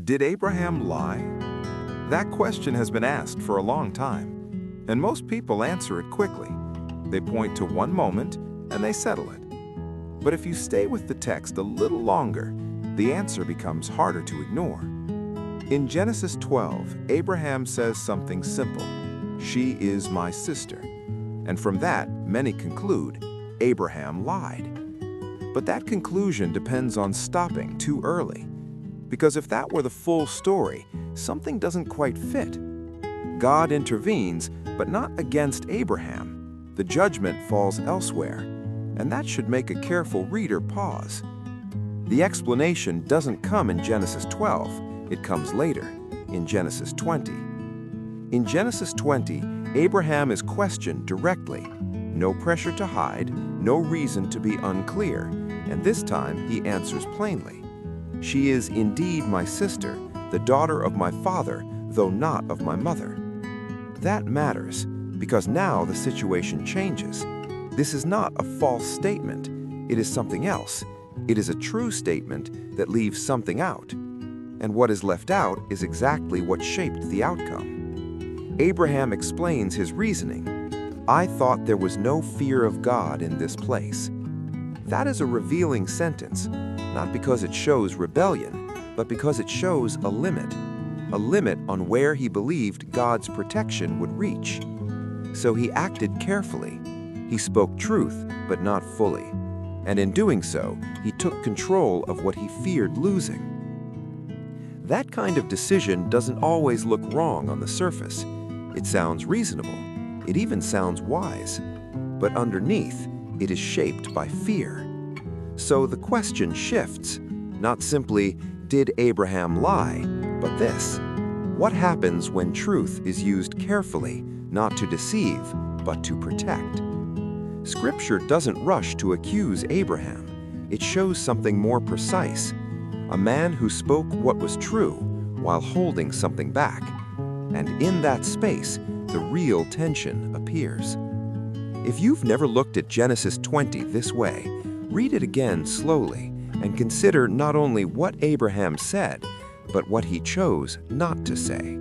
Did Abraham lie? That question has been asked for a long time, and most people answer it quickly. They point to one moment and they settle it. But if you stay with the text a little longer, the answer becomes harder to ignore. In Genesis 12, Abraham says something simple: "She is my sister." And from that, many conclude Abraham lied. But that conclusion depends on stopping too early. Because if that were the full story, something doesn't quite fit. God intervenes, but not against Abraham. The judgment falls elsewhere, and that should make a careful reader pause. The explanation doesn't come in Genesis 12, it comes later, in Genesis 20. In Genesis 20, Abraham is questioned directly. No pressure to hide, no reason to be unclear, and this time he answers plainly. "She is indeed my sister, the daughter of my father, though not of my mother." That matters, because now the situation changes. This is not a false statement, it is something else. It is a true statement that leaves something out. And what is left out is exactly what shaped the outcome. Abraham explains his reasoning. "I thought there was no fear of God in this place." That is a revealing sentence, not because it shows rebellion, but because it shows a limit on where he believed God's protection would reach. So he acted carefully. He spoke truth, but not fully. And in doing so, he took control of what he feared losing. That kind of decision doesn't always look wrong on the surface. It sounds reasonable. It even sounds wise. But underneath, it is shaped by fear. So the question shifts, not simply, did Abraham lie, but this: what happens when truth is used carefully, not to deceive, but to protect? Scripture doesn't rush to accuse Abraham. It shows something more precise: a man who spoke what was true while holding something back. And in that space, the real tension appears. If you've never looked at Genesis 20 this way, read it again slowly and consider not only what Abraham said, but what he chose not to say.